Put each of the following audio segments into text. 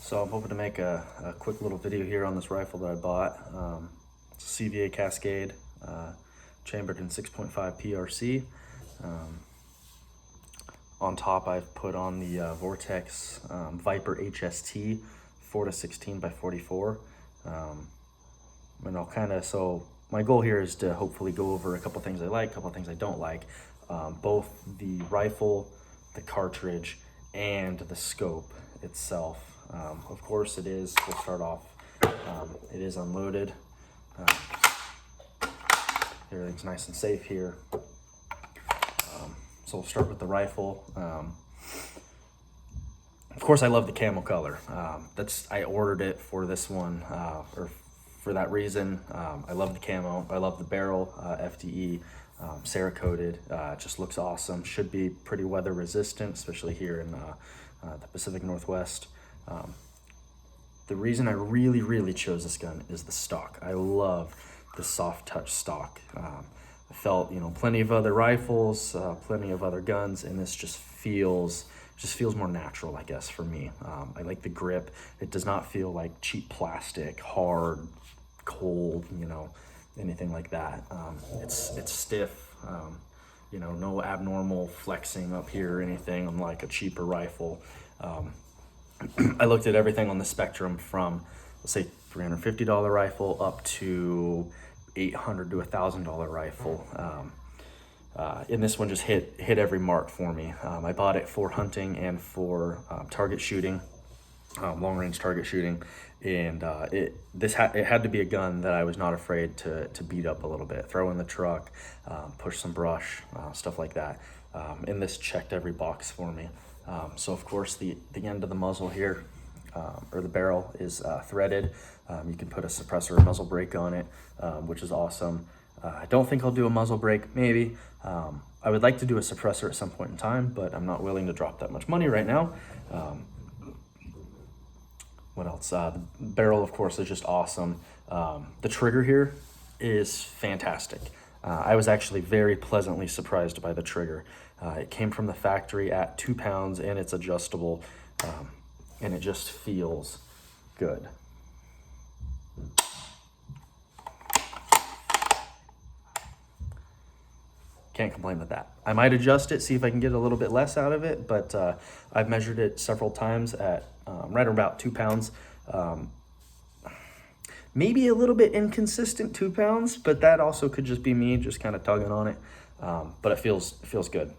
So I'm hoping to make a quick little video here on this rifle that I bought. It's a CVA Cascade, chambered in 6.5 PRC. On top I've put on the Vortex Viper HST 4-16 by 44. And so my goal here is to hopefully go over a couple things I like, a couple things I don't like. Both the rifle, the cartridge, and the scope itself. Of course we'll start off, it is unloaded. Everything's nice and safe here. So we'll start with the rifle. Of course I love the camo color. I ordered it for this one, or for that reason. I love the camo, I love the barrel, FDE, Cerakoted. It just looks awesome. Should be pretty weather resistant, especially here in the Pacific Northwest. The reason I really chose this gun is the stock. I love the soft touch stock. I felt, plenty of other rifles, plenty of other guns, and this just feels more natural, I guess, for me. I like the grip. It does not feel like cheap plastic, hard, cold, anything like that. It's stiff, no abnormal flexing up here or anything, unlike a cheaper rifle. I looked at everything on the spectrum from, let's say, $350 rifle up to $800 to $1,000 rifle. And this one just hit every mark for me. I bought it for hunting and for target shooting, long range target shooting, and it had to be a gun that I was not afraid to beat up a little bit, throw in the truck, push some brush, stuff like that. And this checked every box for me. So of course the end of the muzzle here, or the barrel, is threaded. You can put a suppressor or muzzle brake on it, which is awesome. I don't think I'll do a muzzle brake, maybe. I would like to do a suppressor at some point in time, but I'm not willing to drop that much money right now. What else? The barrel, of course, is just awesome. The trigger here is fantastic. I was actually very pleasantly surprised by the trigger. It came from the factory at 2 pounds, and it's adjustable, and it just feels good. Can't complain with that. I might adjust it, see if I can get a little bit less out of it, but I've measured it several times at right about 2 pounds. Maybe a little bit inconsistent 2 pounds, but that also could just be me just kind of tugging on it. But it feels good.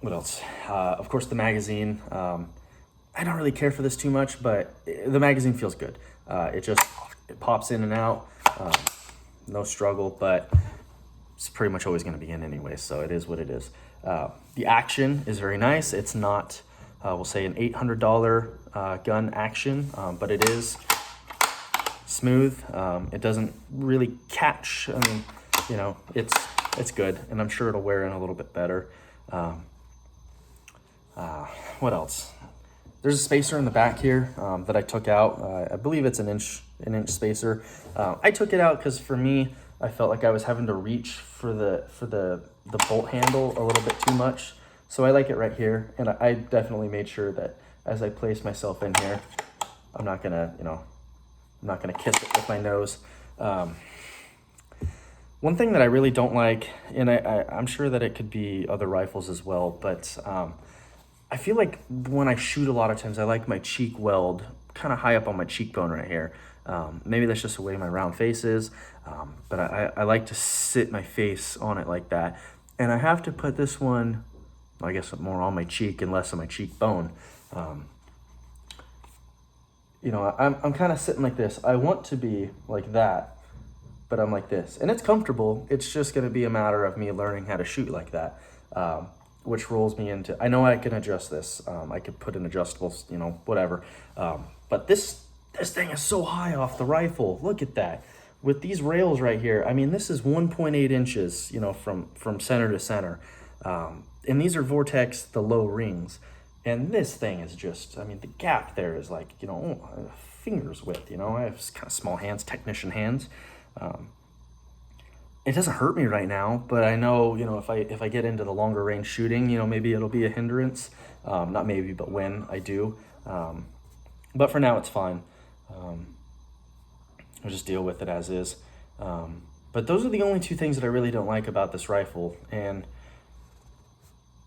What else? Of course, the magazine. I don't really care for this too much, but the magazine feels good. It pops in and out, no struggle, but it's pretty much always going to be in anyway, so it is what it is. The action is very nice. It's not, we'll say, an $800 gun action, but it is smooth. It doesn't really catch. I mean, it's good, and I'm sure it'll wear in a little bit better. What else? There's a spacer in the back here that I took out. I believe it's an inch spacer. I took it out because for me, I felt like I was having to reach for the bolt handle a little bit too much. So I like it right here, and I definitely made sure that as I place myself in here, I'm not gonna kiss it with my nose. One thing that I really don't like, and I'm sure that it could be other rifles as well, but I feel like when I shoot a lot of times, I like my cheek weld kind of high up on my cheekbone right here. Maybe that's just the way my round face is, but I like to sit my face on it like that. And I have to put this one, I guess, more on my cheek and less on my cheekbone. I'm kind of sitting like this. I want to be like that, but I'm like this. And it's comfortable. It's just going to be a matter of me learning how to shoot like that, which rolls me into, I know I can adjust this. I could put in adjustables, whatever. But this thing is so high off the rifle. Look at that. With these rails right here, I mean, this is 1.8 inches, from center to center. And these are Vortex, the low rings. And this thing is just, I mean, the gap there is like, fingers width, I have kind of small hands, technician hands. it doesn't hurt me right now, but I know, you know, if I get into the longer range shooting, you know, maybe it'll be a hindrance. Not maybe, but when I do. But for now, it's fine. I'll just deal with it as is. But those are the only two things that I really don't like about this rifle, and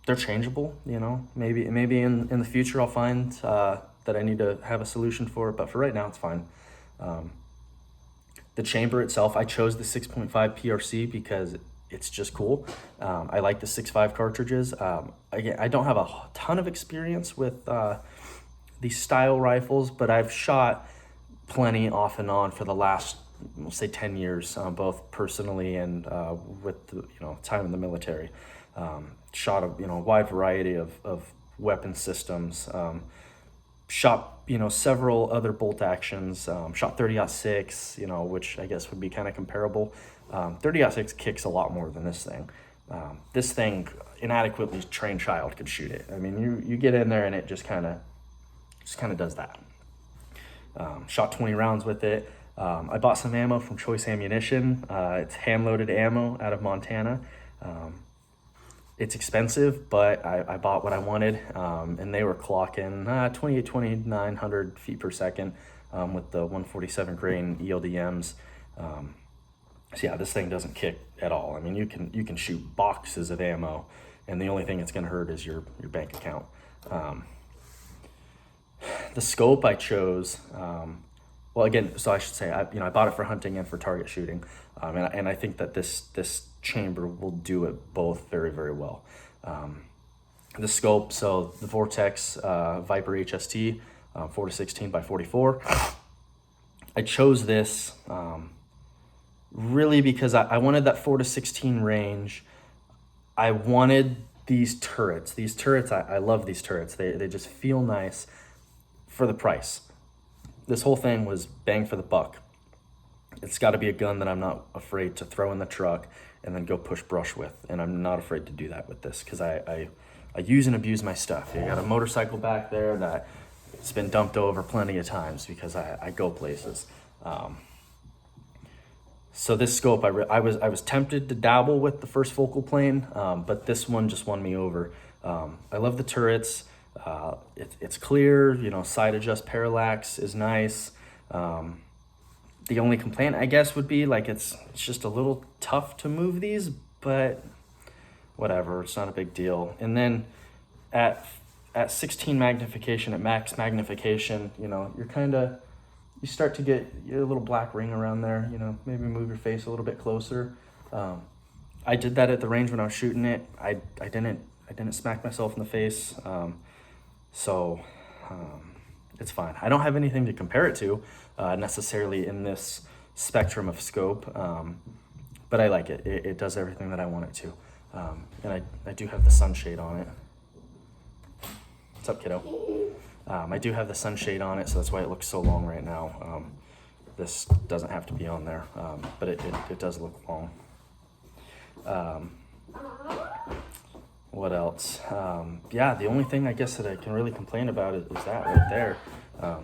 they're changeable. You know, maybe in the future I'll find that I need to have a solution for it, but for right now, it's fine. The chamber itself, I chose the 6.5 PRC because it's just cool. I like the 6.5 cartridges. Again, I don't have a ton of experience with these style rifles, but I've shot plenty off and on for the last, we'll say 10 years, both personally and with the, you know, time in the military. Shot a, you know, wide variety of weapon systems. Shot, you know, several other bolt actions. Shot 30-06, you know, which I guess would be kind of comparable. 30-06 kicks a lot more than this thing. This thing, inadequately trained child could shoot it. I mean, you get in there and it just kind of does that. Shot 20 rounds with it. I bought some ammo from Choice Ammunition. It's hand-loaded ammo out of Montana. It's expensive, but I bought what I wanted, and they were clocking 2,900 feet per second with the 147 grain ELDMs. So yeah, this thing doesn't kick at all. I mean, you can shoot boxes of ammo, and the only thing it's going to hurt is your bank account. The scope I chose, well, again, so I should say, I bought it for hunting and for target shooting, and I think that this chamber will do it both very, very well. The scope, so the Vortex Viper HST, 4-16 by 44. I chose this really because I wanted that 4-16 range. I wanted these turrets. I love these turrets. They just feel nice for the price. This whole thing was bang for the buck. It's got to be a gun that I'm not afraid to throw in the truck and then go push brush with. And I'm not afraid to do that with this because I use and abuse my stuff. You got a motorcycle back there that it's been dumped over plenty of times because I go places. So this scope, I was tempted to dabble with the first focal plane, but this one just won me over. I love the turrets. It's clear, you know, side adjust parallax is nice. The only complaint, I guess, would be like it's just a little tough to move these, but whatever, it's not a big deal. And then at 16 magnification, at max magnification, you know, you start to get your little black ring around there, you know, maybe move your face a little bit closer. I did that at the range when I was shooting it. I didn't smack myself in the face. So it's fine. I don't have anything to compare it to necessarily in this spectrum of scope, but I like it. It does everything that I want it to. And I do have the sunshade on it. What's up, kiddo? I do have the sunshade on it, so that's why it looks so long right now. This doesn't have to be on there, but it does look long. What else? Yeah, the only thing I guess that I can really complain about is that right there.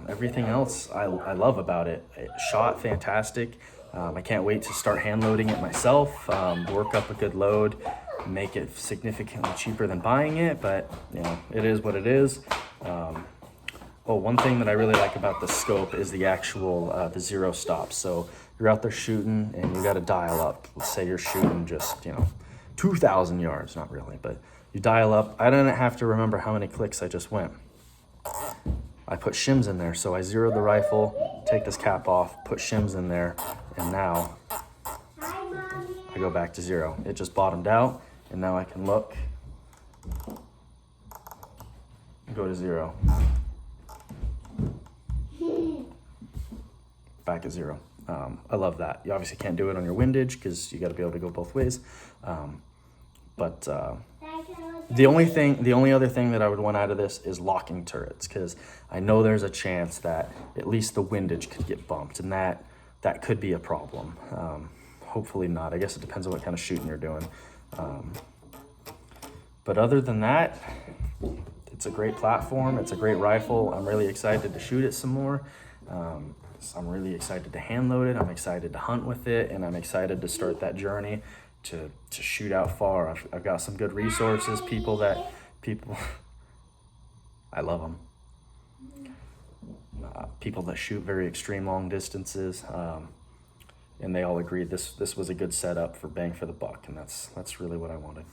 Everything else I love about it. It shot fantastic. I can't wait to start hand loading it myself, work up a good load, make it significantly cheaper than buying it, but you know, it is what it is. One thing that I really like about the scope is the actual the zero stops. So you're out there shooting and you got to dial up. Let's say you're shooting just, you know, 2,000 yards, not really, but you dial up. I didn't have to remember how many clicks I just went. I put shims in there, so I zeroed the rifle, take this cap off, put shims in there, and now I go back to zero. It just bottomed out, and now I can look and go to zero. Back at zero. I love that. You obviously can't do it on your windage because you got to be able to go both ways. But the only other thing that I would want out of this is locking turrets, because I know there's a chance that at least the windage could get bumped, and that could be a problem. Hopefully not. I guess it depends on what kind of shooting you're doing. But other than that, it's a great platform. It's a great rifle. I'm really excited to shoot it some more. So I'm really excited to hand load it. I'm excited to hunt with it, and I'm excited to start that journey to shoot out far. I've got some good resources, people, I love them. People that shoot very extreme long distances, and they all agreed this was a good setup for bang for the buck, and that's really what I wanted.